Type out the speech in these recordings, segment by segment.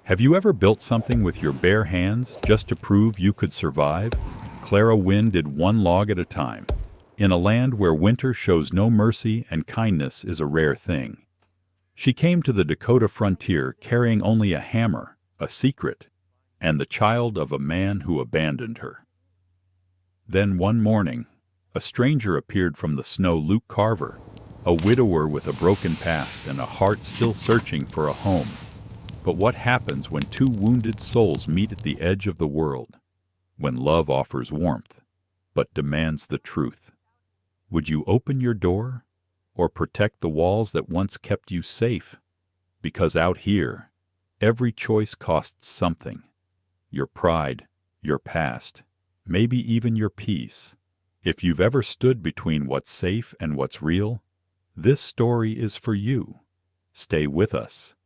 Have you ever built something with your bare hands just to prove you could survive? Clara Wynn did one log at a time, in a land where winter shows no mercy and kindness is a rare thing. She came to the Dakota frontier carrying only a hammer, a secret, and the child of a man who abandoned her. Then one morning, a stranger appeared from the snow. Luke Carver, a widower with a broken past and a heart still searching for a home. But what happens when two wounded souls meet at the edge of the world? When love offers warmth, but demands the truth? Would you open your door, or protect the walls that once kept you safe? Because out here, every choice costs something. Your pride, your past, maybe even your peace. If you've ever stood between what's safe and what's real, this story is for you. Stay with us,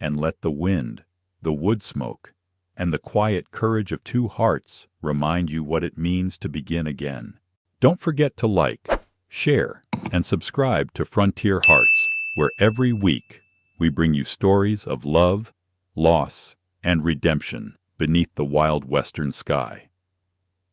and let the wind, the wood smoke, and the quiet courage of two hearts remind you what it means to begin again. Don't forget to like, share, and subscribe to Frontier Hearts, where every week we bring you stories of love, loss, and redemption beneath the wild western sky.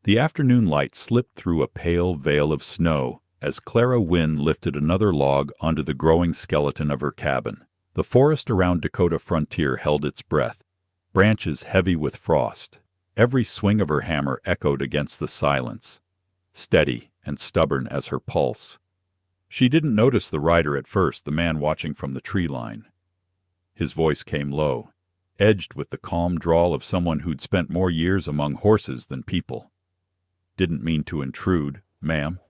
The afternoon light slipped through a pale veil of snow as Clara Wynn lifted another log onto the growing skeleton of her cabin. The forest around Dakota frontier held its breath, branches heavy with frost. Every swing of her hammer echoed against the silence, steady and stubborn as her pulse. She didn't notice the rider at first, the man watching from the tree line. His voice came low, edged with the calm drawl of someone who'd spent more years among horses than people. "Didn't mean to intrude, ma'am.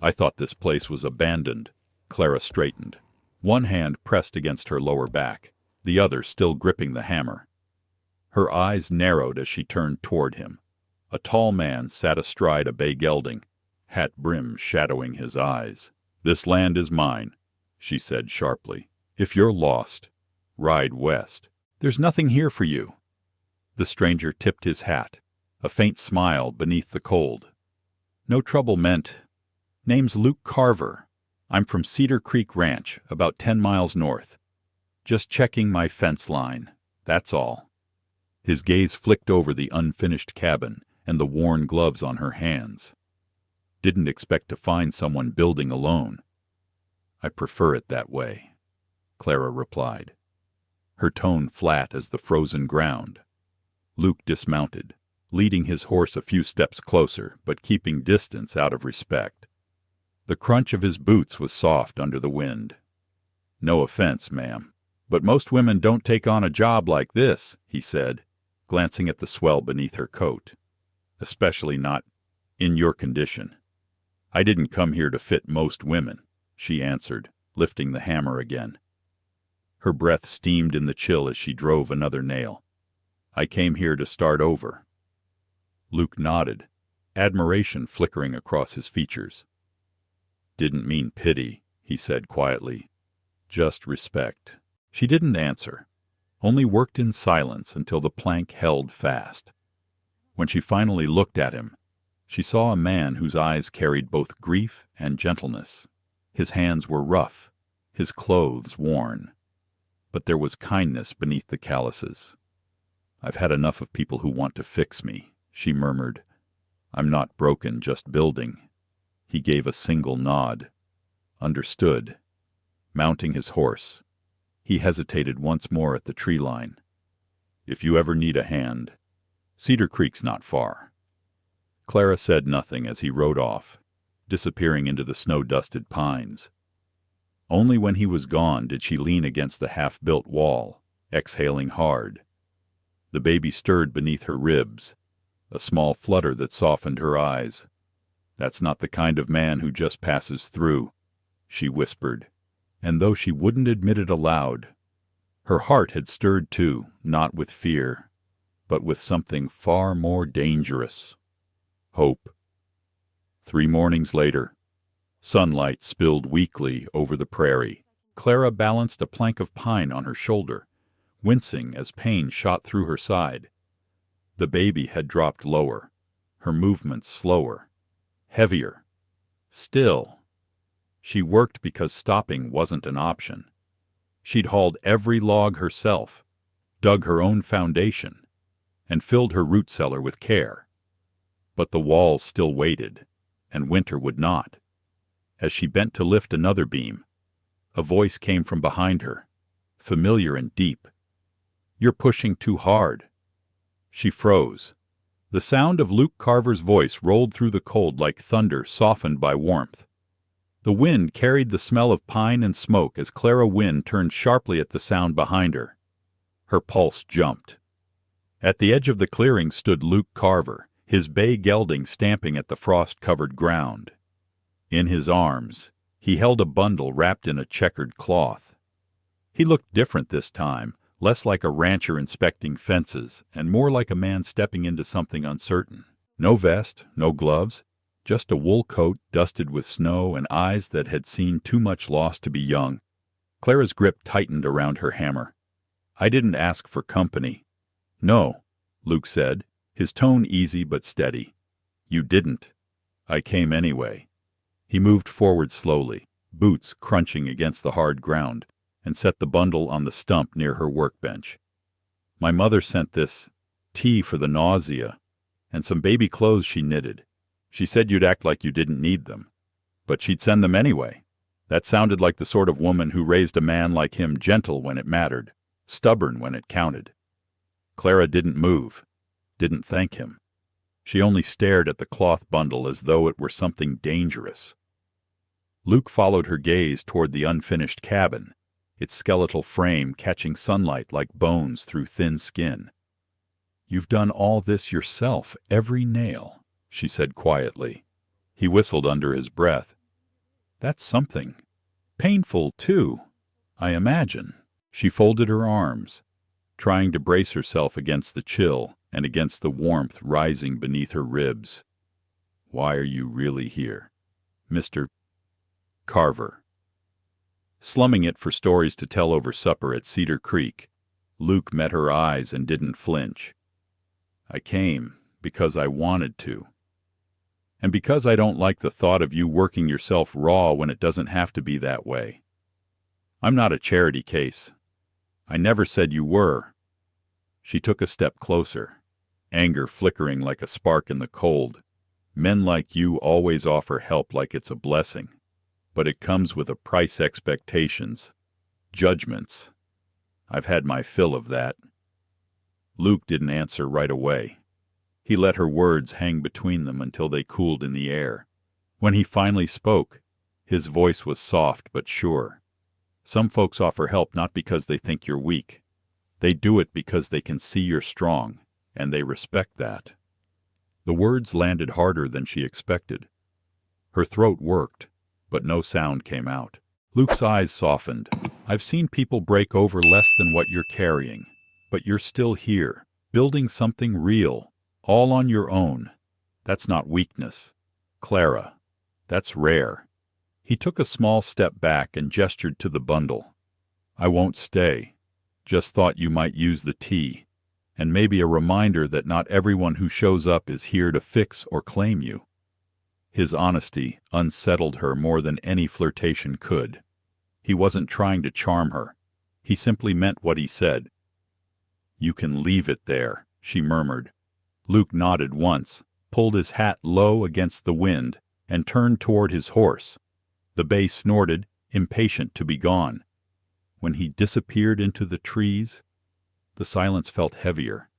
I thought this place was abandoned." Clara straightened, one hand pressed against her lower back, the other still gripping the hammer. Her eyes narrowed as she turned toward him. A tall man sat astride a bay gelding, hat brim shadowing his eyes. "This land is mine," she said sharply. "If you're lost, ride west. There's nothing here for you." The stranger tipped his hat, a faint smile beneath the cold. "No trouble meant. Name's Luke Carver. I'm from Cedar Creek Ranch, about 10 miles north. Just checking my fence line, that's all." His gaze flicked over the unfinished cabin and the worn gloves on her hands. "Didn't expect to find someone building alone." "I prefer it that way," Clara replied, her tone flat as the frozen ground. Luke dismounted, leading his horse a few steps closer, but keeping distance out of respect. The crunch of his boots was soft under the wind. "No offense, ma'am, but most women don't take on a job like this," he said, glancing at the swell beneath her coat. "Especially not in your condition." "I didn't come here to fit most women," she answered, lifting the hammer again. Her breath steamed in the chill as she drove another nail. "I came here to start over." Luke nodded, admiration flickering across his features. "Didn't mean pity," he said quietly. "Just respect." She didn't answer, only worked in silence until the plank held fast. When she finally looked at him, she saw a man whose eyes carried both grief and gentleness. His hands were rough, his clothes worn, but there was kindness beneath the calluses. "I've had enough of people who want to fix me," she murmured. "I'm not broken, just building." He gave a single nod. Understood. Mounting his horse, he hesitated once more at the tree line. "If you ever need a hand, Cedar Creek's not far." Clara said nothing as he rode off, disappearing into the snow-dusted pines. Only when he was gone did she lean against the half-built wall, exhaling hard. The baby stirred beneath her ribs, a small flutter that softened her eyes. "That's not the kind of man who just passes through," she whispered, and though she wouldn't admit it aloud, her heart had stirred too, not with fear, but with something far more dangerous. Hope. 3 mornings later, sunlight spilled weakly over the prairie. Clara balanced a plank of pine on her shoulder, wincing as pain shot through her side. The baby had dropped lower, her movements slower, heavier. Still, she worked because stopping wasn't an option. She'd hauled every log herself, dug her own foundation, and filled her root cellar with care. But the walls still waited, and winter would not. As she bent to lift another beam, a voice came from behind her, familiar and deep. "You're pushing too hard." She froze. The sound of Luke Carver's voice rolled through the cold like thunder softened by warmth. The wind carried the smell of pine and smoke as Clara Wynn turned sharply at the sound behind her. Her pulse jumped. At the edge of the clearing stood Luke Carver, his bay gelding stamping at the frost-covered ground. In his arms, he held a bundle wrapped in a checkered cloth. He looked different this time, less like a rancher inspecting fences, and more like a man stepping into something uncertain. No vest, no gloves, just a wool coat dusted with snow and eyes that had seen too much loss to be young. Clara's grip tightened around her hammer. "I didn't ask for company." "No," Luke said, his tone easy but steady. "You didn't. I came anyway." He moved forward slowly, boots crunching against the hard ground, and set the bundle on the stump near her workbench. "My mother sent this tea for the nausea, and some baby clothes she knitted. She said you'd act like you didn't need them, but she'd send them anyway." That sounded like the sort of woman who raised a man like him gentle when it mattered, stubborn when it counted. Clara didn't move, didn't thank him. She only stared at the cloth bundle as though it were something dangerous. Luke followed her gaze toward the unfinished cabin, its skeletal frame catching sunlight like bones through thin skin. "You've done all this yourself, every nail," she said quietly. He whistled under his breath. "That's something. Painful, too, I imagine." She folded her arms, trying to brace herself against the chill and against the warmth rising beneath her ribs. "Why are you really here, Mr. Carver?" Slumming it for stories to tell over supper at Cedar Creek, Luke met her eyes and didn't flinch. "I came because I wanted to. And because I don't like the thought of you working yourself raw when it doesn't have to be that way. I'm not a charity case. I never said you were." She took a step closer, anger flickering like a spark in the cold. "Men like you always offer help like it's a blessing, but it comes with a price, expectations, judgments. I've had my fill of that." Luke didn't answer right away. He let her words hang between them until they cooled in the air. When he finally spoke, his voice was soft but sure. "Some folks offer help not because they think you're weak. They do it because they can see you're strong, and they respect that." The words landed harder than she expected. Her throat worked, but no sound came out. Luke's eyes softened. "I've seen people break over less than what you're carrying, but you're still here, building something real, all on your own. That's not weakness, Clara. That's rare." He took a small step back and gestured to the bundle. "I won't stay. Just thought you might use the tea, and maybe a reminder that not everyone who shows up is here to fix or claim you." His honesty unsettled her more than any flirtation could. He wasn't trying to charm her. He simply meant what he said. "You can leave it there," she murmured. Luke nodded once, pulled his hat low against the wind, and turned toward his horse. The bay snorted, impatient to be gone. When he disappeared into the trees, the silence felt heavier.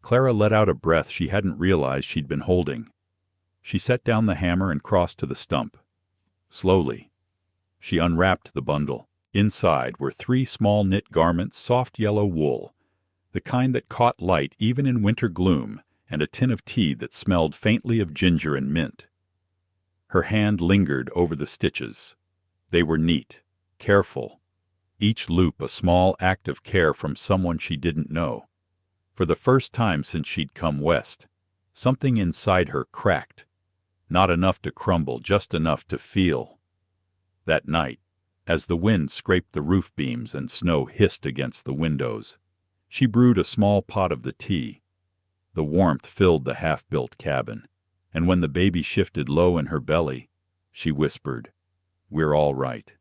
Clara let out a breath she hadn't realized she'd been holding. She set down the hammer and crossed to the stump. Slowly, she unwrapped the bundle. Inside were 3 small knit garments, soft yellow wool, the kind that caught light even in winter gloom, and a tin of tea that smelled faintly of ginger and mint. Her hand lingered over the stitches. They were neat, careful, each loop a small act of care from someone she didn't know. For the first time since she'd come west, something inside her cracked. Not enough to crumble, just enough to feel. That night, as the wind scraped the roof beams and snow hissed against the windows, she brewed a small pot of the tea. The warmth filled the half-built cabin, and when the baby shifted low in her belly, she whispered, "We're all right.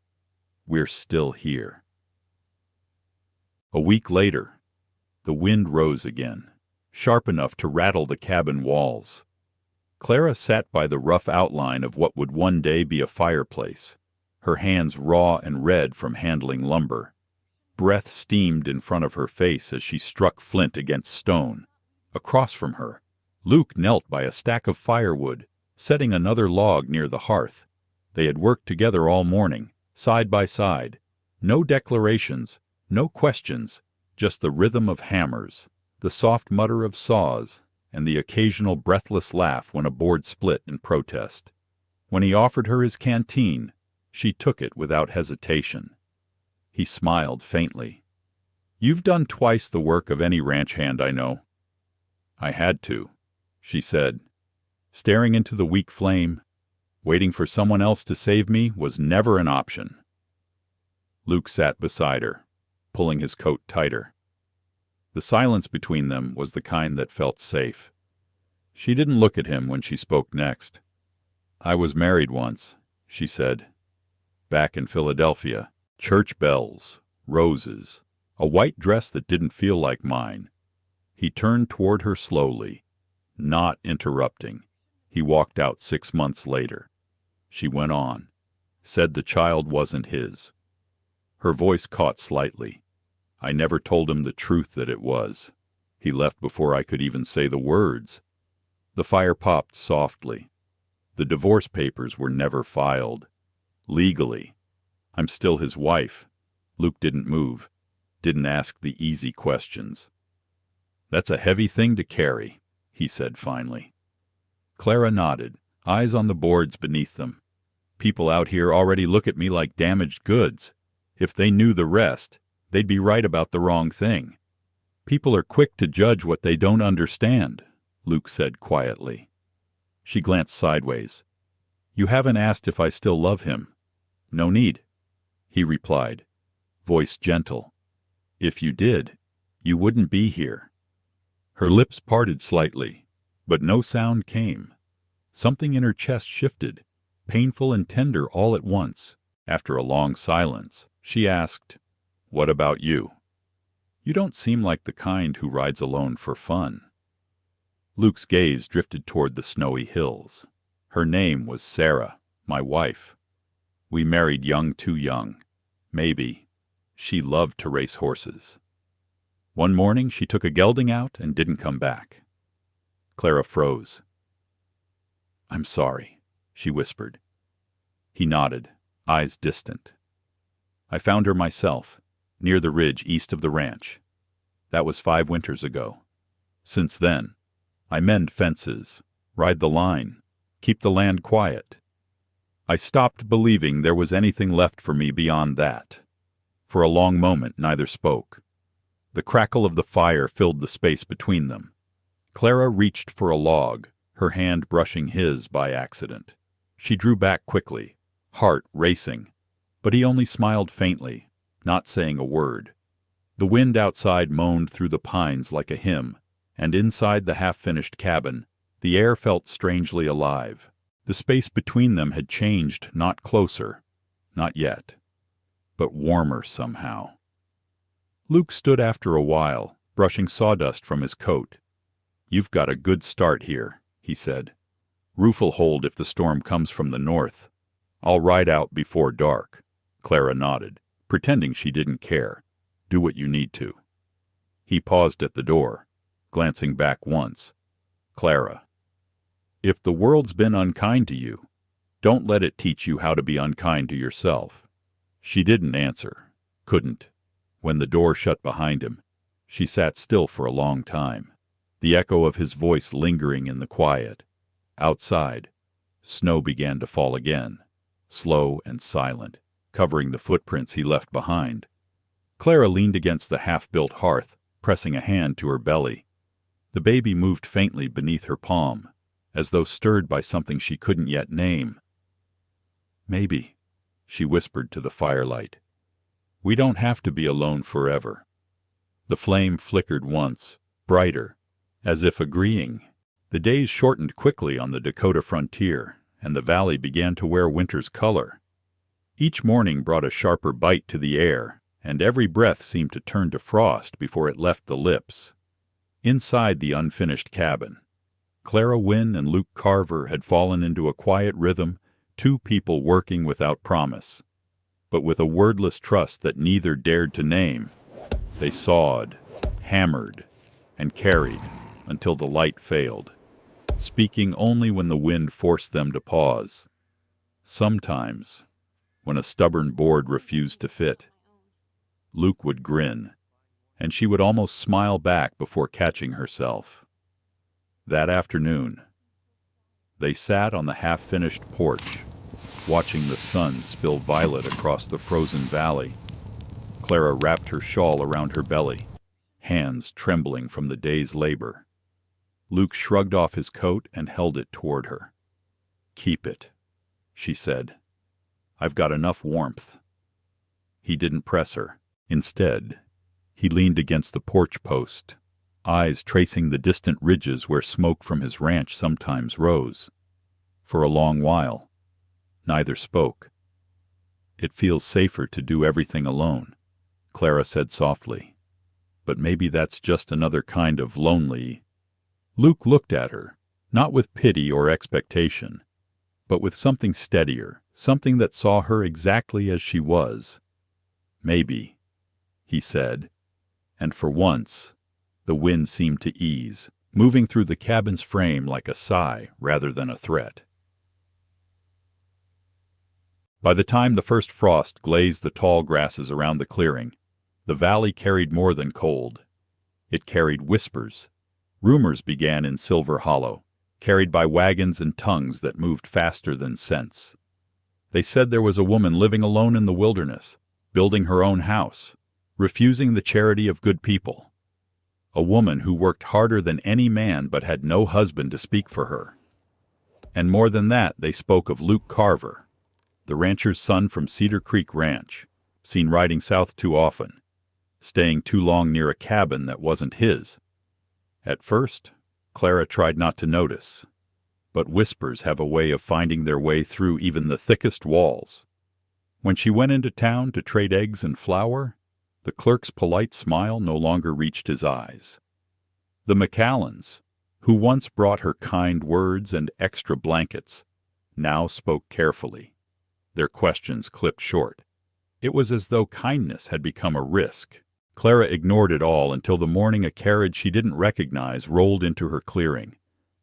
We're still here." A week later, The wind rose again, sharp enough to rattle the cabin walls. Clara sat by the rough outline of what would one day be a fireplace, her hands raw and red from handling lumber. Breath steamed in front of her face as she struck flint against stone. Across from her, Luke knelt by a stack of firewood, setting another log near the hearth. They had worked together all morning, side by side. No declarations, no questions, just the rhythm of hammers, the soft mutter of saws, and the occasional breathless laugh when a board split in protest. When he offered her his canteen, she took it without hesitation. He smiled faintly. "You've done twice the work of any ranch hand I know." "I had to," she said. Staring into the weak flame, waiting for someone else to save me was never an option. Luke sat beside her, pulling his coat tighter. The silence between them was the kind that felt safe. She didn't look at him when she spoke next. "I was married once," she said. "Back in Philadelphia. Church bells, roses, a white dress that didn't feel like mine." He turned toward her slowly, not interrupting. He walked out 6 months later. She went on, said the child wasn't his. Her voice caught slightly. "I never told him the truth that it was. He left before I could even say the words." The fire popped softly. "The divorce papers were never filed. Legally. I'm still his wife." Luke didn't move, didn't ask the easy questions. "That's a heavy thing to carry," he said finally. Clara nodded, eyes on the boards beneath them. "People out here already look at me like damaged goods. If they knew the rest, they'd be right about the wrong thing." "People are quick to judge what they don't understand," Luke said quietly. She glanced sideways. "You haven't asked if I still love him." "No need," he replied, voice gentle. "If you did, you wouldn't be here." Her lips parted slightly, but no sound came. Something in her chest shifted, painful and tender all at once. After a long silence, she asked, "What about you? You don't seem like the kind who rides alone for fun." Luke's gaze drifted toward the snowy hills. "Her name was Sarah, my wife. We married too young. Maybe. She loved to race horses. One morning she took a gelding out and didn't come back." Clara froze. "I'm sorry," she whispered. He nodded, eyes distant. "I found her myself, near the ridge east of the ranch. That was 5 winters ago. Since then, I mend fences, ride the line, keep the land quiet. I stopped believing there was anything left for me beyond that." For a long moment neither spoke. The crackle of the fire filled the space between them. Clara reached for a log, her hand brushing his by accident. She drew back quickly, heart racing, but he only smiled faintly, not saying a word. The wind outside moaned through the pines like a hymn, and inside the half-finished cabin, the air felt strangely alive. The space between them had changed, not closer, not yet, but warmer somehow. Luke stood after a while, brushing sawdust from his coat. "You've got a good start here," he said. "Roof'll hold if the storm comes from the north. I'll ride out before dark." Clara nodded, pretending she didn't care. "Do what you need to." He paused at the door, glancing back once. "Clara, if the world's been unkind to you, don't let it teach you how to be unkind to yourself." She didn't answer, couldn't. When the door shut behind him, she sat still for a long time, the echo of his voice lingering in the quiet. Outside, snow began to fall again, slow and silent, covering the footprints he left behind. Clara leaned against the half-built hearth, pressing a hand to her belly. The baby moved faintly beneath her palm, as though stirred by something she couldn't yet name. "Maybe," she whispered to the firelight. "We don't have to be alone forever." The flame flickered once, brighter, as if agreeing. The days shortened quickly on the Dakota frontier, and the valley began to wear winter's color. Each morning brought a sharper bite to the air, and every breath seemed to turn to frost before it left the lips. Inside the unfinished cabin, Clara Wynn and Luke Carver had fallen into a quiet rhythm, two people working without promise. But with a wordless trust that neither dared to name, they sawed, hammered, and carried until the light failed, speaking only when the wind forced them to pause. Sometimes, when a stubborn board refused to fit, Luke would grin, and she would almost smile back before catching herself. That afternoon, they sat on the half-finished porch, watching the sun spill violet across the frozen valley. Clara wrapped her shawl around her belly, hands trembling from the day's labor. Luke shrugged off his coat and held it toward her. "Keep it," she said. "I've got enough warmth." He didn't press her. Instead, he leaned against the porch post, eyes tracing the distant ridges where smoke from his ranch sometimes rose. For a long while, neither spoke. "It feels safer to do everything alone," Clara said softly. "But maybe that's just another kind of lonely." Luke looked at her, not with pity or expectation, but with something steadier, something that saw her exactly as she was. "Maybe," he said, and for once, the wind seemed to ease, moving through the cabin's frame like a sigh rather than a threat. By the time the first frost glazed the tall grasses around the clearing, the valley carried more than cold. It carried whispers. Rumors began in Silver Hollow, carried by wagons and tongues that moved faster than scents. They said there was a woman living alone in the wilderness, building her own house, refusing the charity of good people. A woman who worked harder than any man but had no husband to speak for her. And more than that, they spoke of Luke Carver, the rancher's son from Cedar Creek Ranch, seen riding south too often, staying too long near a cabin that wasn't his. At first, Clara tried not to notice, but whispers have a way of finding their way through even the thickest walls. When she went into town to trade eggs and flour, the clerk's polite smile no longer reached his eyes. The McAllens, who once brought her kind words and extra blankets, now spoke carefully, their questions clipped short. It was as though kindness had become a risk. Clara ignored it all until the morning a carriage she didn't recognize rolled into her clearing.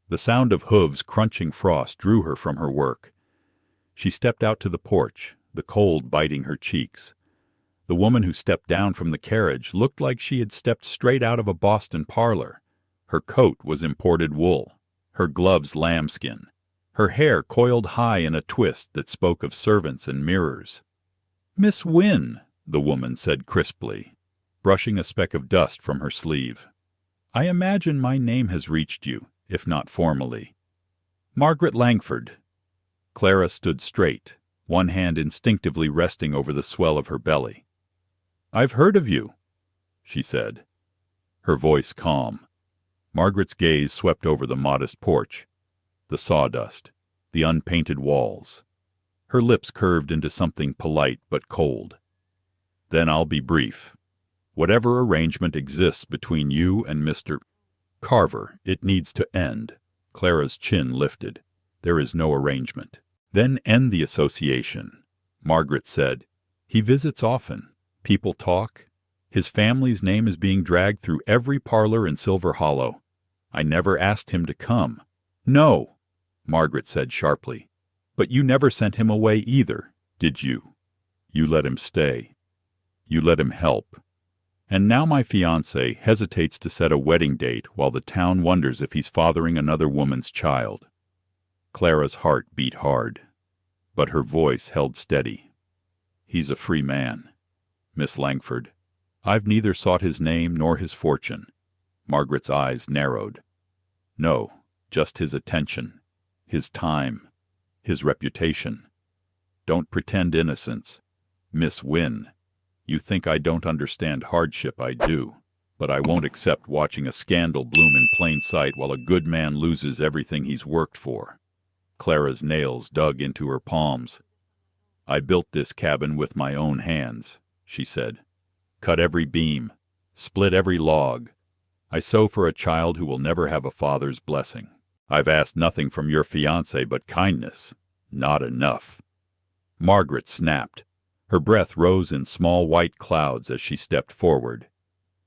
The sound of hooves crunching frost drew her from her work. She stepped out to the porch, the cold biting her cheeks. The woman who stepped down from the carriage looked like she had stepped straight out of a Boston parlor. Her coat was imported wool, her gloves lambskin, her hair coiled high in a twist that spoke of servants and mirrors. "Miss Wynn," the woman said crisply, brushing a speck of dust from her sleeve. "I imagine my name has reached you, if not formally." "Margaret Langford." Clara stood straight, one hand instinctively resting over the swell of her belly. "I've heard of you," she said, her voice calm. Margaret's gaze swept over the modest porch, the sawdust, the unpainted walls. Her lips curved into something polite but cold. "Then I'll be brief. Whatever arrangement exists between you and Mr. Carver, it needs to end." Clara's chin lifted. "There is no arrangement." "Then end the association," Margaret said. "He visits often. People talk. His family's name is being dragged through every parlor in Silver Hollow. I never asked him to come." "No," Margaret said sharply. "But you never sent him away either, did you? You let him stay. You let him help. And now my fiancé hesitates to set a wedding date while the town wonders if he's fathering another woman's child." Clara's heart beat hard, but her voice held steady. "He's a free man, Miss Langford. I've neither sought his name nor his fortune." Margaret's eyes narrowed. "No, just his attention, his time, his reputation. Don't pretend innocence. Miss Wynn, you think I don't understand hardship. I do. But I won't accept watching a scandal bloom in plain sight while a good man loses everything he's worked for." Clara's nails dug into her palms. "I built this cabin with my own hands," she said. cut every beam, split every log. I sew for a child who will never have a father's blessing. I've asked nothing from your fiancé but kindness. Not enough." Margaret snapped. Her breath rose in small white clouds as she stepped forward.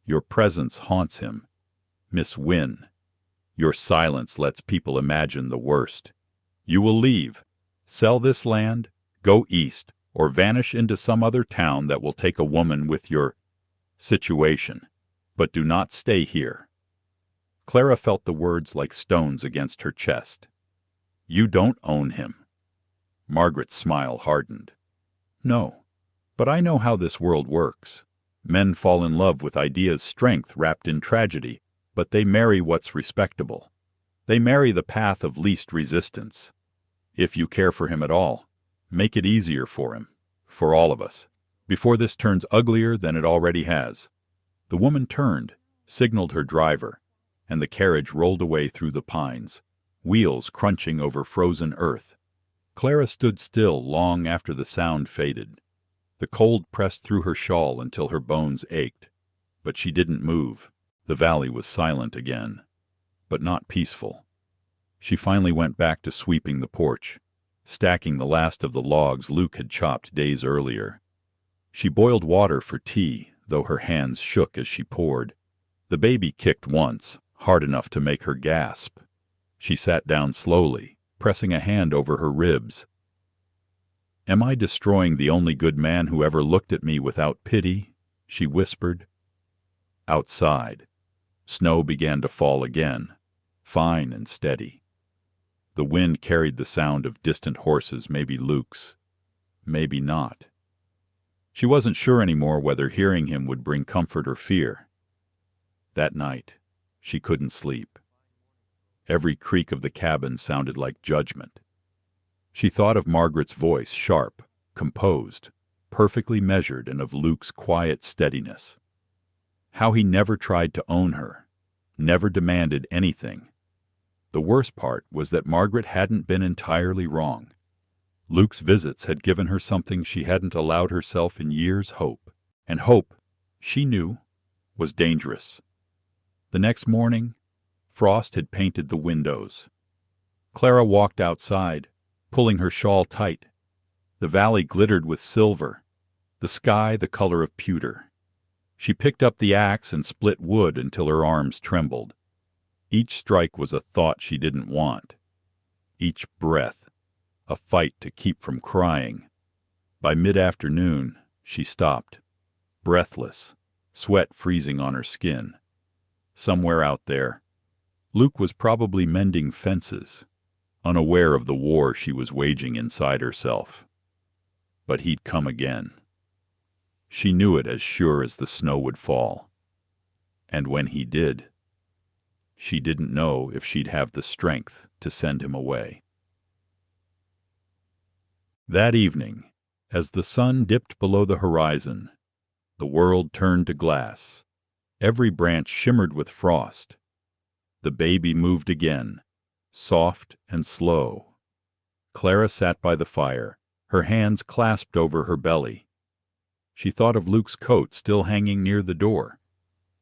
"Your presence haunts him. Miss Wynn. Your silence lets people imagine the worst. You will leave, sell this land, go east, or vanish into some other town that will take a woman with your situation. But do not stay here." Clara felt the words like stones against her chest. "You don't own him." Margaret's smile hardened. "No, but I know how this world works. Men fall in love with ideas' strength wrapped in tragedy, but they marry what's respectable. They marry the path of least resistance. If you care for him at all, make it easier for him, for all of us, before this turns uglier than it already has." The woman turned, signaled her driver, and the carriage rolled away through the pines, wheels crunching over frozen earth. Clara stood still long after the sound faded. The cold pressed through her shawl until her bones ached, but she didn't move. The valley was silent again, but not peaceful. She finally went back to sweeping the porch, stacking the last of the logs Luke had chopped days earlier. She boiled water for tea, though her hands shook as she poured. The baby kicked once, hard enough to make her gasp. She sat down slowly, pressing a hand over her ribs. "Am I destroying the only good man who ever looked at me without pity?" she whispered. Outside, snow began to fall again, fine and steady. The wind carried the sound of distant horses, maybe Luke's, maybe not. She wasn't sure anymore whether hearing him would bring comfort or fear. That night, she couldn't sleep. Every creak of the cabin sounded like judgment. She thought of Margaret's voice, sharp, composed, perfectly measured, and of Luke's quiet steadiness. How he never tried to own her, never demanded anything. The worst part was that Margaret hadn't been entirely wrong. Luke's visits had given her something she hadn't allowed herself in years: hope. And hope, she knew, was dangerous. The next morning, frost had painted the windows. Clara walked outside, pulling her shawl tight. The valley glittered with silver, the sky the color of pewter. She picked up the axe and split wood until her arms trembled. Each strike was a thought she didn't want. Each breath, a fight to keep from crying. By mid-afternoon, she stopped, breathless, sweat freezing on her skin. Somewhere out there, Luke was probably mending fences, unaware of the war she was waging inside herself. But he'd come again. She knew it as sure as the snow would fall. And when he did, she didn't know if she'd have the strength to send him away. That evening, as the sun dipped below the horizon, the world turned to glass. Every branch shimmered with frost. The baby moved again, soft and slow. Clara sat by the fire, her hands clasped over her belly. She thought of Luke's coat still hanging near the door,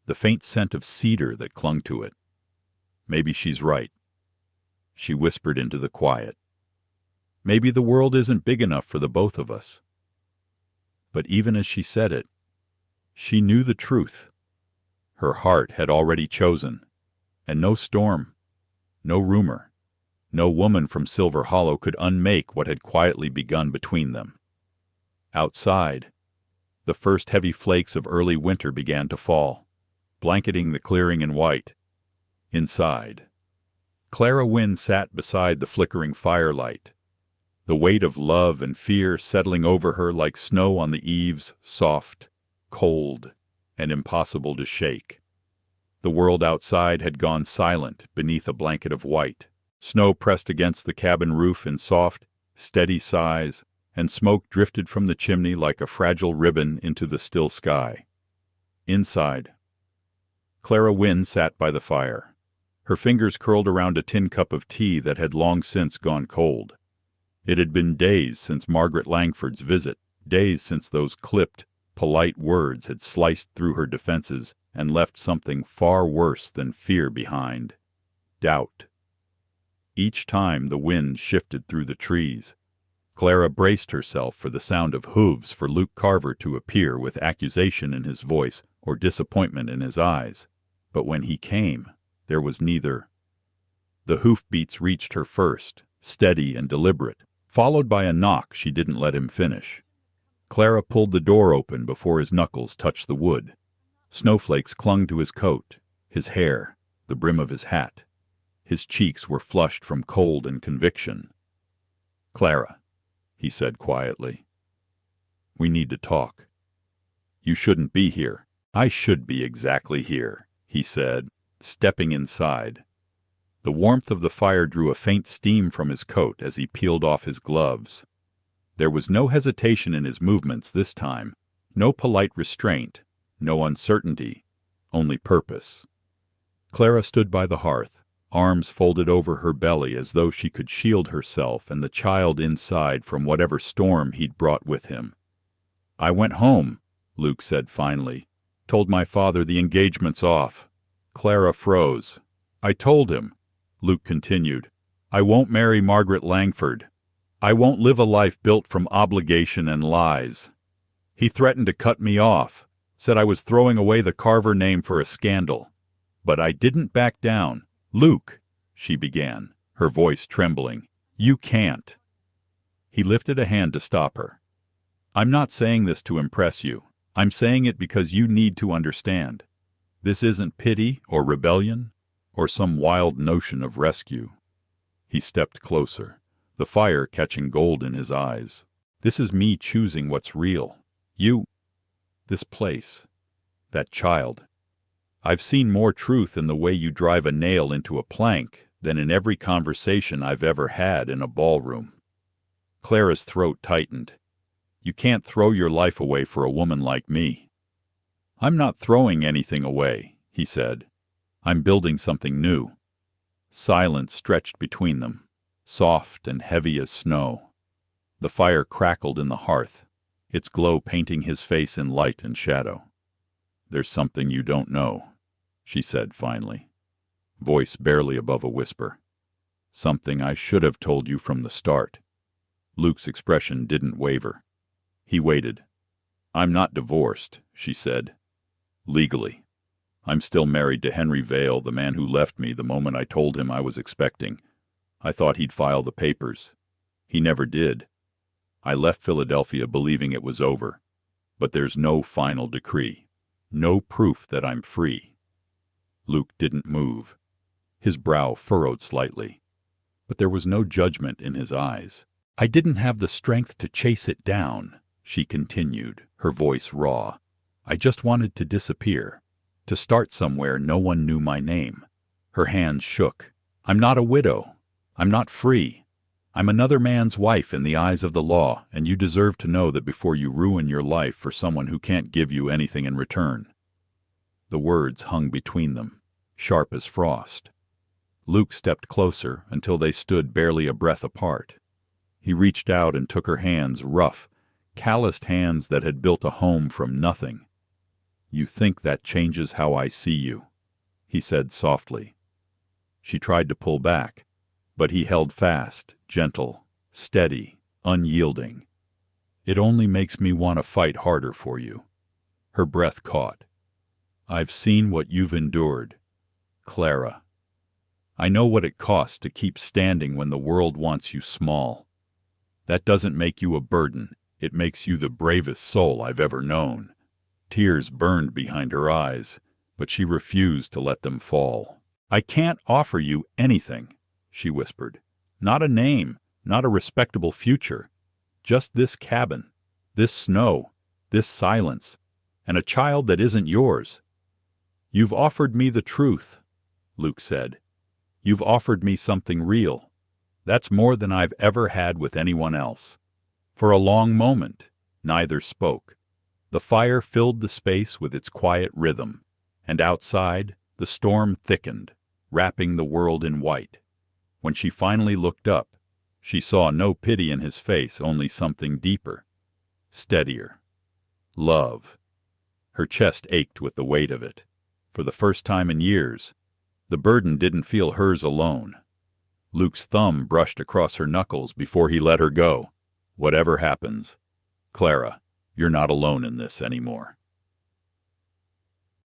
the faint scent of cedar that clung to it. Maybe she's right. She whispered into the quiet. Maybe the world isn't big enough for the both of us. But even as she said it, she knew the truth. Her heart had already chosen, and no storm, no rumor, no woman from Silver Hollow could unmake what had quietly begun between them. Outside, the first heavy flakes of early winter began to fall, blanketing the clearing in white. Inside, Clara Wynn sat beside the flickering firelight, the weight of love and fear settling over her like snow on the eaves, soft, cold, and impossible to shake. The world outside had gone silent beneath a blanket of white. Snow pressed against the cabin roof in soft, steady sighs, and smoke drifted from the chimney like a fragile ribbon into the still sky. Inside, Clara Wynn sat by the fire, her fingers curled around a tin cup of tea that had long since gone cold. It had been days since Margaret Langford's visit, days since those clipped, Polite words had sliced through her defenses and left something far worse than fear behind. Doubt. Each time the wind shifted through the trees, Clara braced herself for the sound of hooves for Luke Carver to appear with accusation in his voice or disappointment in his eyes. But when he came, there was neither. The hoofbeats reached her first, steady and deliberate, followed by a knock she didn't let him finish. Clara pulled the door open before his knuckles touched the wood. Snowflakes clung to his coat, his hair, the brim of his hat. His cheeks were flushed from cold and conviction. "Clara," he said quietly, "we need to talk." "You shouldn't be here." "I should be exactly here," he said, stepping inside. The warmth of the fire drew a faint steam from his coat as he peeled off his gloves. There was no hesitation in his movements this time, no polite restraint, no uncertainty, only purpose. Clara stood by the hearth, arms folded over her belly as though she could shield herself and the child inside from whatever storm he'd brought with him. "I went home," Luke said finally. "Told my father the engagement's off." Clara froze. "I told him," Luke continued, "I won't marry Margaret Langford. I won't live a life built from obligation and lies. He threatened to cut me off, said I was throwing away the Carver name for a scandal. But I didn't back down. "Luke," she began, her voice trembling, "you can't." He lifted a hand to stop her. "I'm not saying this to impress you. I'm saying it because you need to understand. This isn't pity or rebellion or some wild notion of rescue." He stepped closer, the fire catching gold in his eyes. "This is me choosing what's real. You, this place, that child. I've seen more truth in the way you drive a nail into a plank than in every conversation I've ever had in a ballroom." Clara's throat tightened. "You can't throw your life away for a woman like me." "I'm not throwing anything away," he said. "I'm building something new." Silence stretched between them, soft and heavy as snow. The fire crackled in the hearth, its glow painting his face in light and shadow. "There's something you don't know," she said finally, voice barely above a whisper. "Something I should have told you from the start." Luke's expression didn't waver. He waited. "I'm not divorced," she said. "Legally. I'm still married to Henry Vale, the man who left me the moment I told him I was expecting. I thought he'd file the papers. He never did. I left Philadelphia believing it was over. But there's no final decree. No proof that I'm free." Luke didn't move. His brow furrowed slightly. But there was no judgment in his eyes. "I didn't have the strength to chase it down," she continued, her voice raw. "I just wanted to disappear, to start somewhere no one knew my name." Her hands shook. "I'm not a widow. I'm not free. I'm another man's wife in the eyes of the law, and you deserve to know that before you ruin your life for someone who can't give you anything in return." The words hung between them, sharp as frost. Luke stepped closer until they stood barely a breath apart. He reached out and took her hands, rough, calloused hands that had built a home from nothing. "You think that changes how I see you," he said softly. She tried to pull back, but he held fast, gentle, steady, unyielding. "It only makes me want to fight harder for you." Her breath caught. "I've seen what you've endured, Clara. I know what it costs to keep standing when the world wants you small. That doesn't make you a burden. It makes you the bravest soul I've ever known." Tears burned behind her eyes, but she refused to let them fall. "I can't offer you anything," she whispered. "Not a name, not a respectable future. Just this cabin, this snow, this silence, and a child that isn't yours." "You've offered me the truth," Luke said. "You've offered me something real. That's more than I've ever had with anyone else." For a long moment, neither spoke. The fire filled the space with its quiet rhythm, and outside, the storm thickened, wrapping the world in white. When she finally looked up, she saw no pity in his face, only something deeper, steadier. Love. Her chest ached with the weight of it. For the first time in years, the burden didn't feel hers alone. Luke's thumb brushed across her knuckles before he let her go. Whatever happens, Clara, you're not alone in this anymore.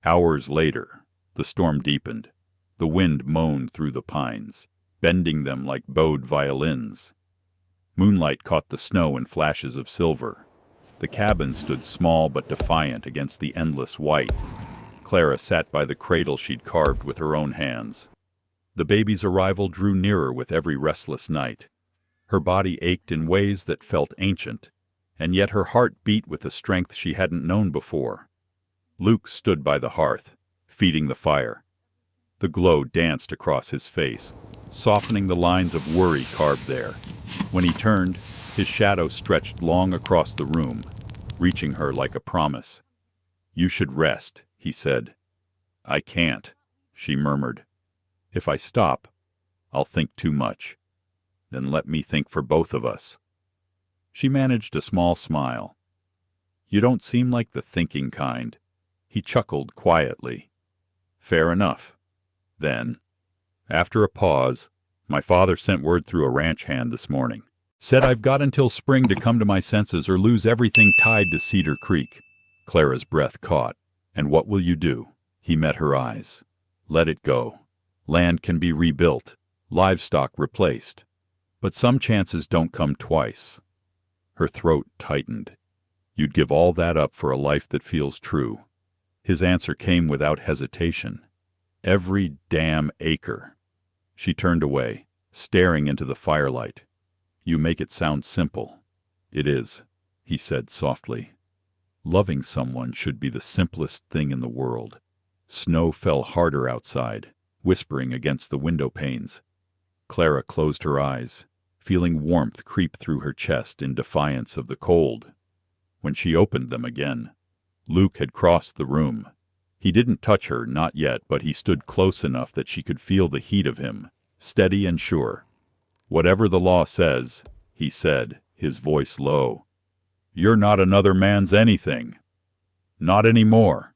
Hours later, the storm deepened. The wind moaned through the pines, bending them like bowed violins. Moonlight caught the snow in flashes of silver. The cabin stood small but defiant against the endless white. Clara sat by the cradle she'd carved with her own hands. The baby's arrival drew nearer with every restless night. Her body ached in ways that felt ancient, and yet her heart beat with a strength she hadn't known before. Luke stood by the hearth, feeding the fire. The glow danced across his face, softening the lines of worry carved there. When he turned, his shadow stretched long across the room, reaching her like a promise. "You should rest," he said. "I can't," she murmured. "If I stop, I'll think too much. Then let me think for both of us." She managed a small smile. "You don't seem like the thinking kind." He chuckled quietly. "Fair enough. Then," after a pause, "my father sent word through a ranch hand this morning. Said I've got until spring to come to my senses or lose everything tied to Cedar Creek." Clara's breath caught. "And what will you do?" He met her eyes. "Let it go. Land can be rebuilt, livestock replaced. But some chances don't come twice." Her throat tightened. "You'd give all that up for a life that feels true." His answer came without hesitation. "Every damn acre." She turned away, staring into the firelight. "You make it sound simple." "It is," he said softly. "Loving someone should be the simplest thing in the world." Snow fell harder outside, whispering against the window panes. Clara closed her eyes, feeling warmth creep through her chest in defiance of the cold. When she opened them again, Luke had crossed the room. He didn't touch her, not yet, but he stood close enough that she could feel the heat of him, steady and sure. "Whatever the law says," he said, his voice low, "you're not another man's anything. Not anymore."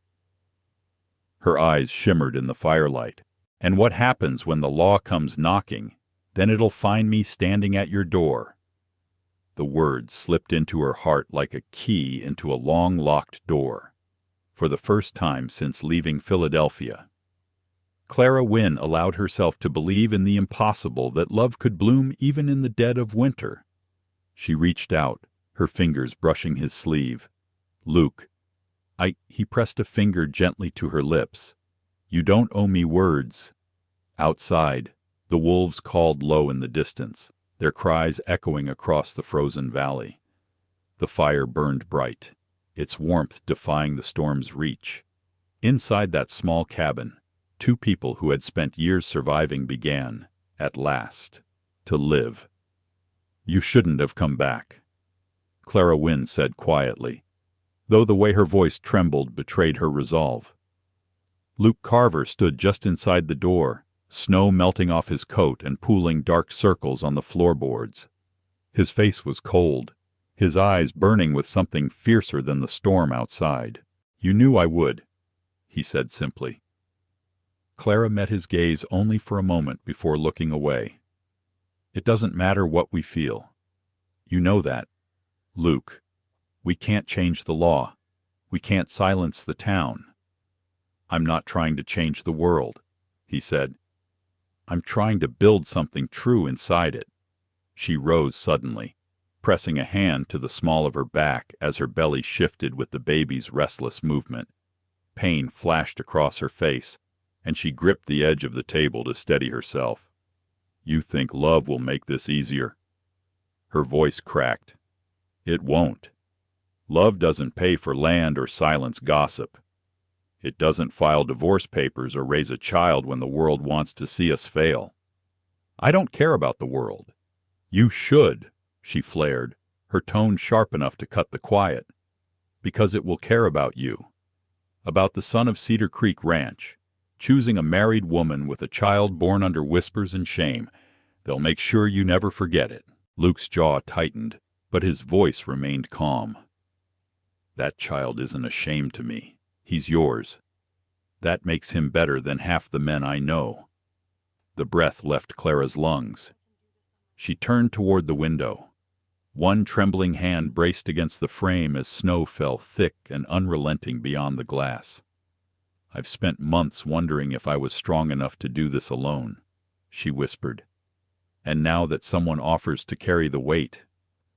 Her eyes shimmered in the firelight. "And what happens when the law comes knocking? Then it'll find me standing at your door." The words slipped into her heart like a key into a long-locked door. For the first time since leaving Philadelphia, Clara Wynn allowed herself to believe in the impossible, that love could bloom even in the dead of winter. She reached out, her fingers brushing his sleeve. "Luke, he pressed a finger gently to her lips. "You don't owe me words." Outside, the wolves called low in the distance, their cries echoing across the frozen valley. The fire burned bright, its warmth defying the storm's reach. Inside that small cabin, two people who had spent years surviving began, at last, to live. "You shouldn't have come back," Clara Wynn said quietly, though the way her voice trembled betrayed her resolve. Luke Carver stood just inside the door, snow melting off his coat and pooling dark circles on the floorboards. His face was cold, his eyes burning with something fiercer than the storm outside. "You knew I would," he said simply. Clara met his gaze only for a moment before looking away. "It doesn't matter what we feel. You know that, Luke. We can't change the law. We can't silence the town." "I'm not trying to change the world," he said. "I'm trying to build something true inside it." She rose suddenly, pressing a hand to the small of her back as her belly shifted with the baby's restless movement. Pain flashed across her face, and she gripped the edge of the table to steady herself. "You think love will make this easier?" Her voice cracked. "It won't. Love doesn't pay for land or silence gossip. It doesn't file divorce papers or raise a child when the world wants to see us fail. I don't care about the world." "You should," she flared, her tone sharp enough to cut the quiet. "Because it will care about you. About the son of Cedar Creek Ranch, choosing a married woman with a child born under whispers and shame. They'll make sure you never forget it." Luke's jaw tightened, but his voice remained calm. That child isn't a shame to me. He's yours. That makes him better than half the men I know." The breath left Clara's lungs. She turned toward the window. One trembling hand braced against the frame as snow fell thick and unrelenting beyond the glass. "I've spent months wondering if I was strong enough to do this alone," she whispered. "And now that someone offers to carry the weight,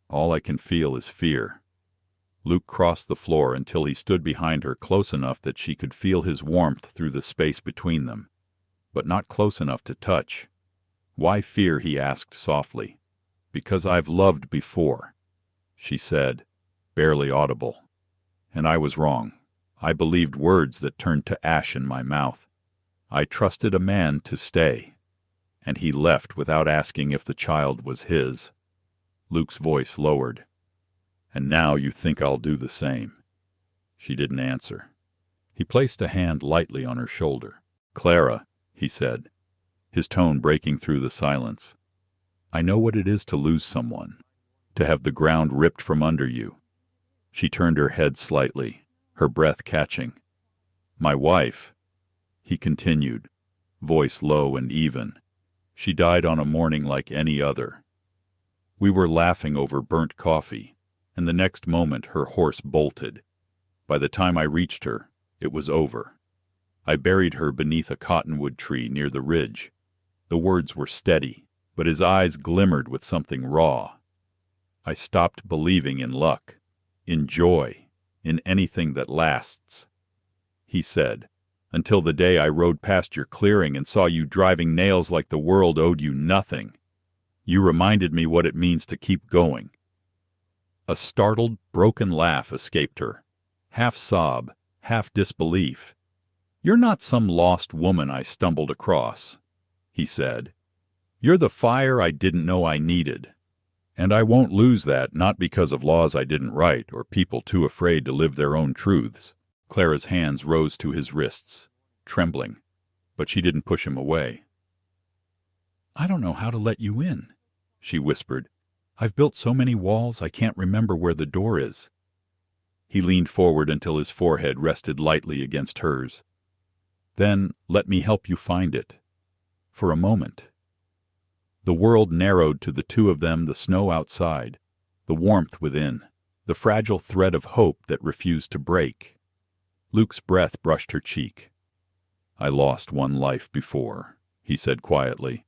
all I can feel is fear." Luke crossed the floor until he stood behind her close enough that she could feel his warmth through the space between them, but not close enough to touch. "Why fear?" he asked softly. "Because I've loved before," she said, barely audible. "And I was wrong. I believed words that turned to ash in my mouth. I trusted a man to stay, and he left without asking if the child was his." Luke's voice lowered. "And now you think I'll do the same." She didn't answer. He placed a hand lightly on her shoulder. "Clara," he said, his tone breaking through the silence, "I know what it is to lose someone, to have the ground ripped from under you." She turned her head slightly, her breath catching. "My wife," he continued, voice low and even, "she died on a morning like any other. We were laughing over burnt coffee, and the next moment her horse bolted. By the time I reached her, it was over. I buried her beneath a cottonwood tree near the ridge." The words were steady, but his eyes glimmered with something raw. "I stopped believing in luck, in joy, in anything that lasts," he said, "until the day I rode past your clearing and saw you driving nails like the world owed you nothing. You reminded me what it means to keep going." A startled, broken laugh escaped her, half sob, half disbelief. "You're not some lost woman I stumbled across," he said. "You're the fire I didn't know I needed. And I won't lose that, not because of laws I didn't write or people too afraid to live their own truths." Clara's hands rose to his wrists, trembling, but she didn't push him away. "I don't know how to let you in," she whispered. "I've built so many walls I can't remember where the door is." He leaned forward until his forehead rested lightly against hers. "Then let me help you find it. For a moment." The world narrowed to the two of them, the snow outside, the warmth within, the fragile thread of hope that refused to break. Luke's breath brushed her cheek. "I lost one life before," he said quietly.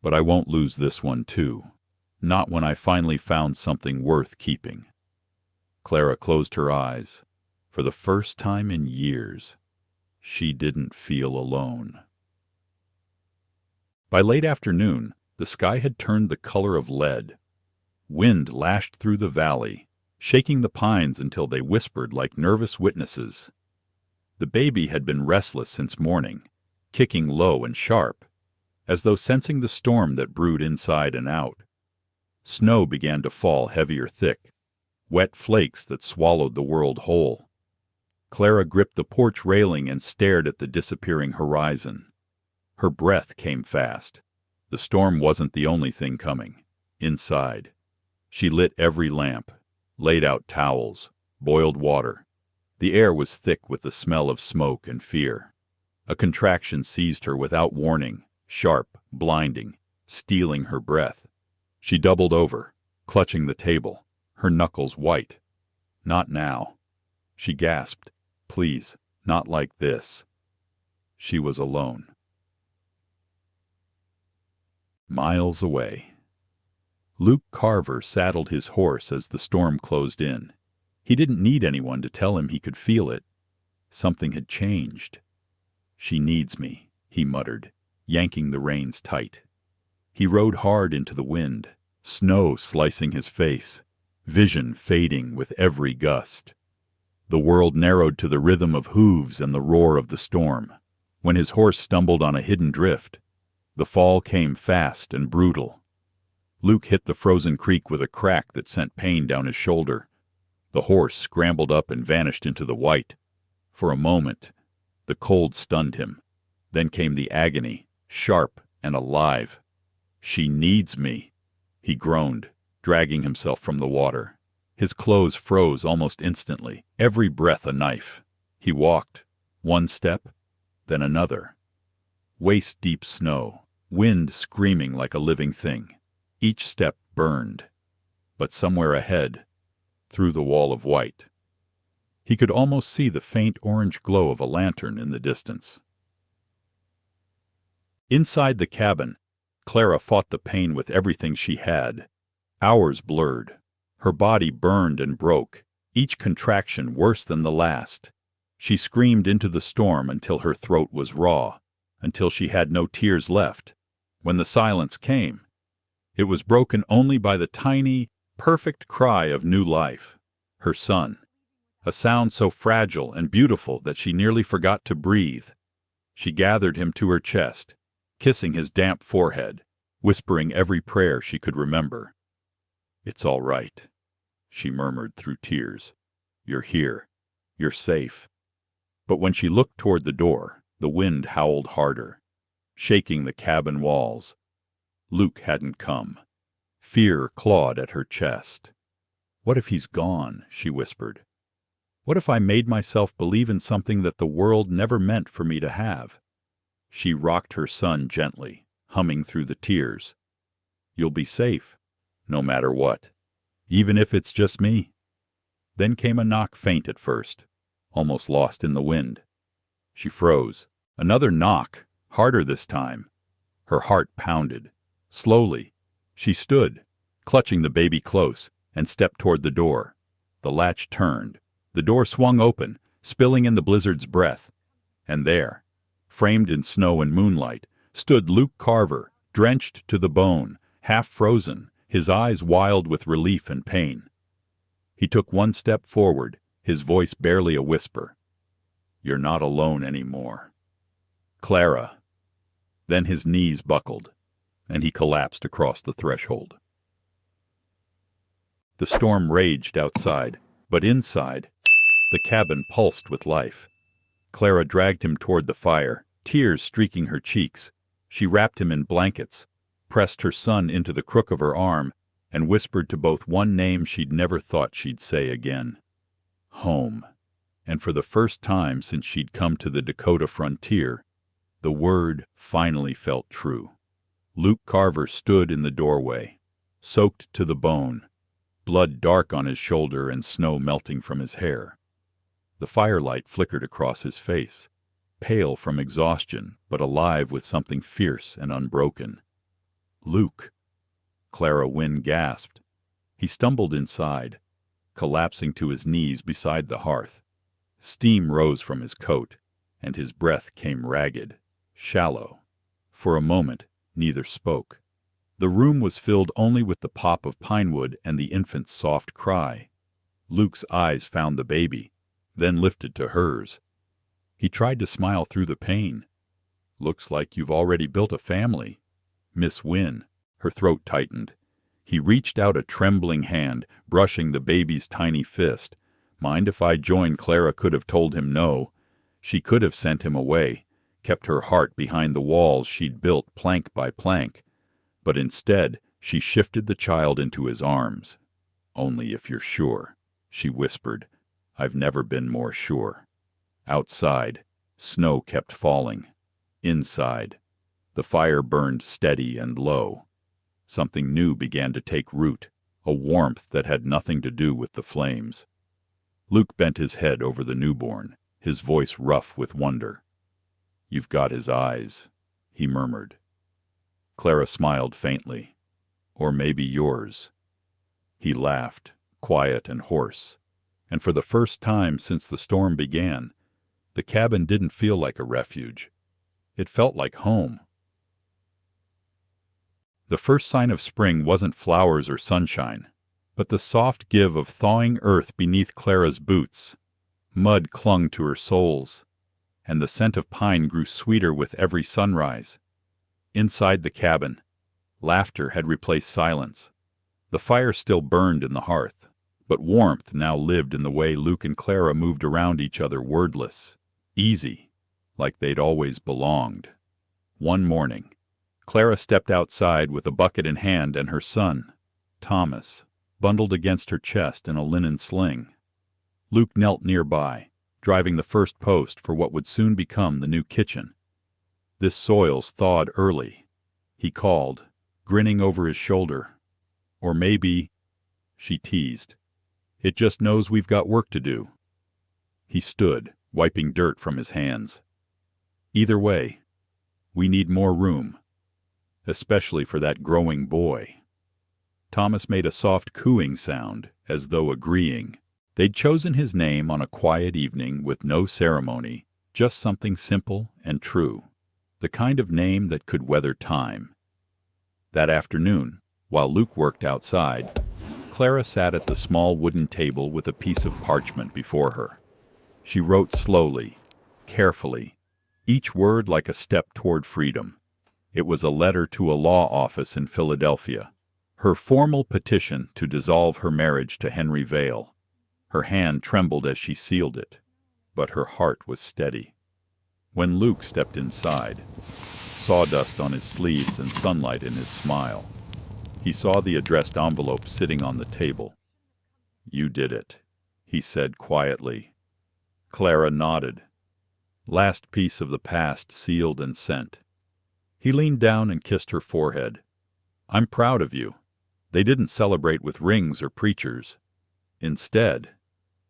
"But I won't lose this one too. Not when I finally found something worth keeping." Clara closed her eyes. For the first time in years, she didn't feel alone. By late afternoon, the sky had turned the color of lead. Wind lashed through the valley, shaking the pines until they whispered like nervous witnesses. The baby had been restless since morning, kicking low and sharp, as though sensing the storm that brewed inside and out. Snow began to fall heavier thick, wet flakes that swallowed the world whole. Clara gripped the porch railing and stared at the disappearing horizon. Her breath came fast. The storm wasn't the only thing coming. Inside, she lit every lamp, laid out towels, boiled water. The air was thick with the smell of smoke and fear. A contraction seized her without warning, sharp, blinding, stealing her breath. She doubled over, clutching the table, her knuckles white. "Not now," she gasped. "Please, not like this." She was alone. Miles away. Luke Carver saddled his horse as the storm closed in. He didn't need anyone to tell him he could feel it. Something had changed. "She needs me," he muttered, yanking the reins tight. He rode hard into the wind, snow slicing his face, vision fading with every gust. The world narrowed to the rhythm of hooves and the roar of the storm. When his horse stumbled on a hidden drift, the fall came fast and brutal. Luke hit the frozen creek with a crack that sent pain down his shoulder. The horse scrambled up and vanished into the white. For a moment, the cold stunned him. Then came the agony, sharp and alive. "She needs me," he groaned, dragging himself from the water. His clothes froze almost instantly, every breath a knife. He walked, one step, then another. Waist-deep snow, wind screaming like a living thing. Each step burned. But somewhere ahead, through the wall of white, he could almost see the faint orange glow of a lantern in the distance. Inside the cabin, Clara fought the pain with everything she had. Hours blurred. Her body burned and broke, each contraction worse than the last. She screamed into the storm until her throat was raw, until she had no tears left. When the silence came, it was broken only by the tiny, perfect cry of new life. Her son. A sound so fragile and beautiful that she nearly forgot to breathe. She gathered him to her chest, kissing his damp forehead, whispering every prayer she could remember. "It's all right," she murmured through tears. "You're here. You're safe." But when she looked toward the door, the wind howled harder, shaking the cabin walls. Luke hadn't come. Fear clawed at her chest. "What if he's gone?" she whispered. "What if I made myself believe in something that the world never meant for me to have?" She rocked her son gently, humming through the tears. "You'll be safe, no matter what, even if it's just me." Then came a knock, faint at first, almost lost in the wind. She froze. Another knock, harder this time. Her heart pounded. Slowly, she stood, clutching the baby close, and stepped toward the door. The latch turned. The door swung open, spilling in the blizzard's breath. And there, framed in snow and moonlight, stood Luke Carver, drenched to the bone, half frozen, his eyes wild with relief and pain. He took one step forward, his voice barely a whisper. "You're not alone anymore. Clara." Then his knees buckled, and he collapsed across the threshold. The storm raged outside, but inside, the cabin pulsed with life. Clara dragged him toward the fire, tears streaking her cheeks. She wrapped him in blankets, pressed her son into the crook of her arm, and whispered to both one name she'd never thought she'd say again. Home. And for the first time since she'd come to the Dakota frontier, the word finally felt true. Luke Carver stood in the doorway, soaked to the bone, blood dark on his shoulder and snow melting from his hair. The firelight flickered across his face, pale from exhaustion, but alive with something fierce and unbroken. "Luke!" Clara Wynn gasped. He stumbled inside, collapsing to his knees beside the hearth. Steam rose from his coat, and his breath came ragged, shallow. For a moment, neither spoke. The room was filled only with the pop of pine wood and the infant's soft cry. Luke's eyes found the baby, then lifted to hers. He tried to smile through the pain. "Looks like you've already built a family, Miss Wynn." Her throat tightened. He reached out a trembling hand, brushing the baby's tiny fist. Mind if I joined? Clara could have told him no. She could have sent him away, kept her heart behind the walls she'd built plank by plank. But instead, she shifted the child into his arms. "Only if you're sure," she whispered. "I've never been more sure." Outside, snow kept falling. Inside, the fire burned steady and low. Something new began to take root, a warmth that had nothing to do with the flames. Luke bent his head over the newborn, his voice rough with wonder. "You've got his eyes," he murmured. Clara smiled faintly. "Or maybe yours." He laughed, quiet and hoarse, and for the first time since the storm began, the cabin didn't feel like a refuge. It felt like home. The first sign of spring wasn't flowers or sunshine, but the soft give of thawing earth beneath Clara's boots. Mud clung to her soles, and the scent of pine grew sweeter with every sunrise. Inside the cabin, laughter had replaced silence. The fire still burned in the hearth, but warmth now lived in the way Luke and Clara moved around each other wordless, easy, like they'd always belonged. One morning, Clara stepped outside with a bucket in hand and her son, Thomas, bundled against her chest in a linen sling. Luke knelt nearby, driving the first post for what would soon become the new kitchen. This soil's thawed early, he called, grinning over his shoulder. Or maybe, she teased, it just knows we've got work to do. He stood, wiping dirt from his hands. Either way, we need more room, especially for that growing boy. Thomas made a soft cooing sound, as though agreeing. They'd chosen his name on a quiet evening with no ceremony, just something simple and true, the kind of name that could weather time. That afternoon, while Luke worked outside, Clara sat at the small wooden table with a piece of parchment before her. She wrote slowly, carefully, each word like a step toward freedom. It was a letter to a law office in Philadelphia, her formal petition to dissolve her marriage to Henry Vale. Her hand trembled as she sealed it, but her heart was steady. When Luke stepped inside, sawdust on his sleeves and sunlight in his smile, he saw the addressed envelope sitting on the table. "You did it," he said quietly. Clara nodded. Last piece of the past sealed and sent. He leaned down and kissed her forehead. "I'm proud of you." They didn't celebrate with rings or preachers. Instead,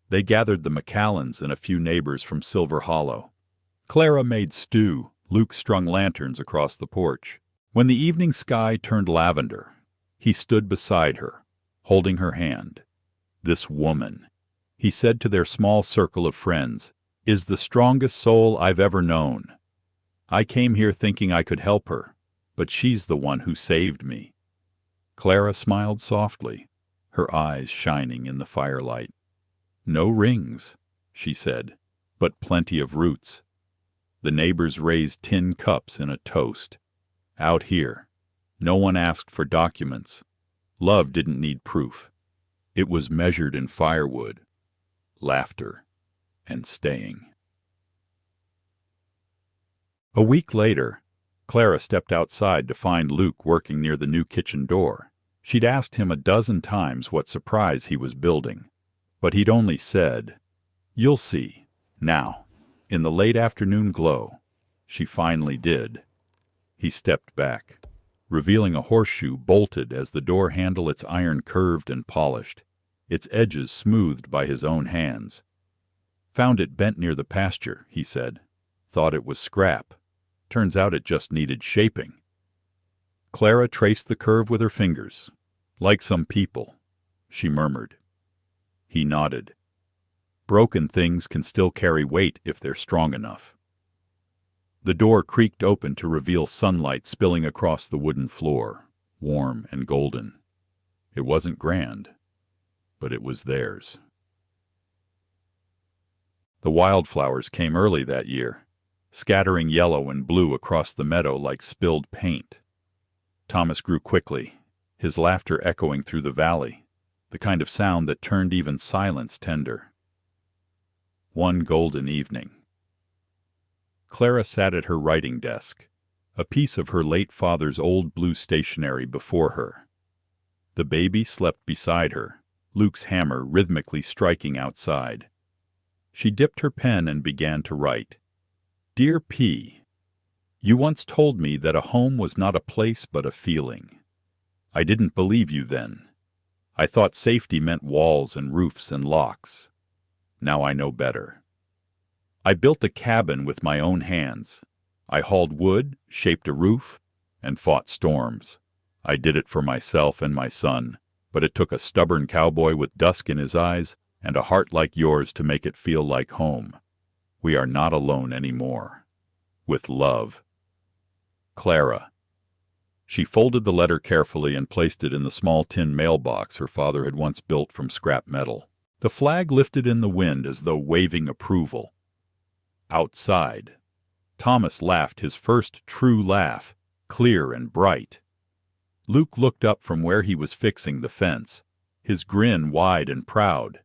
they gathered the McCallans and a few neighbors from Silver Hollow. Clara made stew. Luke strung lanterns across the porch. When the evening sky turned lavender, he stood beside her, holding her hand. "This woman," he said to their small circle of friends, "is the strongest soul I've ever known. I came here thinking I could help her, but she's the one who saved me." Clara smiled softly, her eyes shining in the firelight. "No rings," she said, "but plenty of roots." The neighbors raised tin cups in a toast. Out here, no one asked for documents. Love didn't need proof. It was measured in firewood, laughter, and staying. A week later, Clara stepped outside to find Luke working near the new kitchen door. She'd asked him a dozen times what surprise he was building, but he'd only said, "You'll see." Now, in the late afternoon glow, she finally did. He stepped back, revealing a horseshoe bolted as the door handle, its iron curved and polished, its edges smoothed by his own hands. "Found it bent near the pasture," he said. "Thought it was scrap. Turns out it just needed shaping." Clara traced the curve with her fingers. "Like some people," she murmured. He nodded. "Broken things can still carry weight if they're strong enough." The door creaked open to reveal sunlight spilling across the wooden floor, warm and golden. It wasn't grand, but it was theirs. The wildflowers came early that year, scattering yellow and blue across the meadow like spilled paint. Thomas grew quickly, his laughter echoing through the valley, the kind of sound that turned even silence tender. One golden evening, Clara sat at her writing desk, a piece of her late father's old blue stationery before her. The baby slept beside her, Luke's hammer rhythmically striking outside. She dipped her pen and began to write. "Dear P, you once told me that a home was not a place but a feeling. I didn't believe you then. I thought safety meant walls and roofs and locks. Now I know better. I built a cabin with my own hands. I hauled wood, shaped a roof, and fought storms. I did it for myself and my son, but it took a stubborn cowboy with dusk in his eyes and a heart like yours to make it feel like home. We are not alone anymore. With love. Clara." She folded the letter carefully and placed it in the small tin mailbox her father had once built from scrap metal. The flag lifted in the wind as though waving approval. Outside, Thomas laughed his first true laugh, clear and bright. Luke looked up from where he was fixing the fence, his grin wide and proud.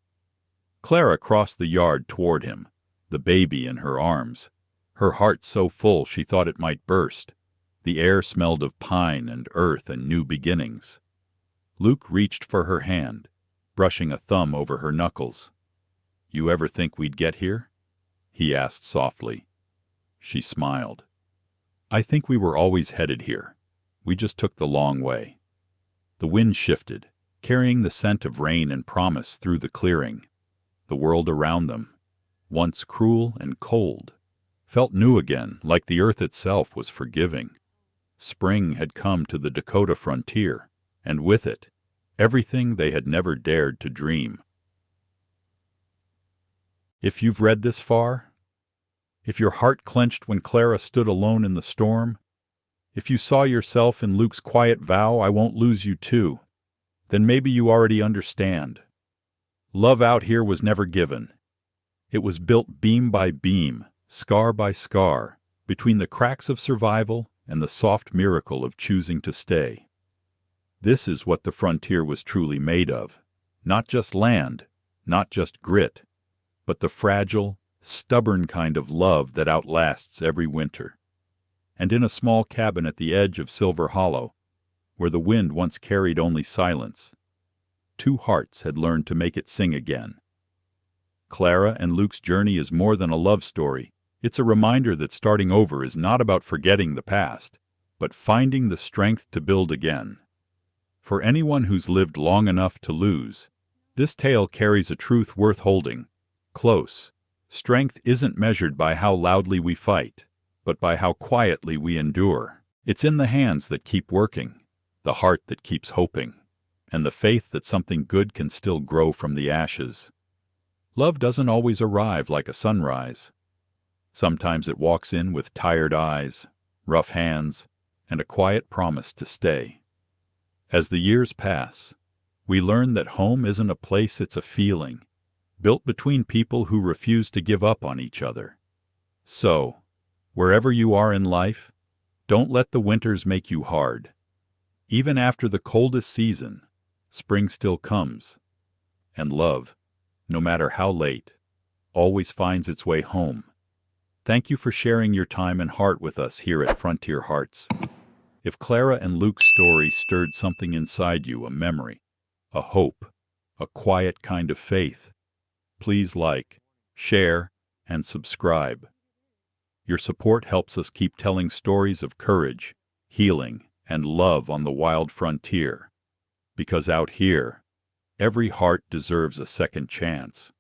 Clara crossed the yard toward him, the baby in her arms, her heart so full she thought it might burst. The air smelled of pine and earth and new beginnings. Luke reached for her hand, brushing a thumb over her knuckles. "You ever think we'd get here?" he asked softly. She smiled. "I think we were always headed here. We just took the long way." The wind shifted, carrying the scent of rain and promise through the clearing. The world around them, once cruel and cold, felt new again, like the earth itself was forgiving. Spring had come to the Dakota frontier, and with it, everything they had never dared to dream. If you've read this far, if your heart clenched when Clara stood alone in the storm, if you saw yourself in Luke's quiet vow, "I won't lose you too," then maybe you already understand. Love out here was never given. It was built beam by beam, scar by scar, between the cracks of survival and the soft miracle of choosing to stay. This is what the frontier was truly made of. Not just land, not just grit, but the fragile, stubborn kind of love that outlasts every winter. And in a small cabin at the edge of Silver Hollow, where the wind once carried only silence, two hearts had learned to make it sing again. Clara and Luke's journey is more than a love story. It's a reminder that starting over is not about forgetting the past, but finding the strength to build again. For anyone who's lived long enough to lose, this tale carries a truth worth holding close. Strength isn't measured by how loudly we fight, but by how quietly we endure. It's in the hands that keep working, the heart that keeps hoping, and the faith that something good can still grow from the ashes. Love doesn't always arrive like a sunrise. Sometimes it walks in with tired eyes, rough hands, and a quiet promise to stay. As the years pass, we learn that home isn't a place, it's a feeling, built between people who refuse to give up on each other. So, wherever you are in life, don't let the winters make you hard. Even after the coldest season, spring still comes, and love, no matter how late, always finds its way home. Thank you for sharing your time and heart with us here at Frontier Hearts. If Clara and Luke's story stirred something inside you, a memory, a hope, a quiet kind of faith, please like, share, and subscribe. Your support helps us keep telling stories of courage, healing, and love on the wild frontier. Because out here, every heart deserves a second chance.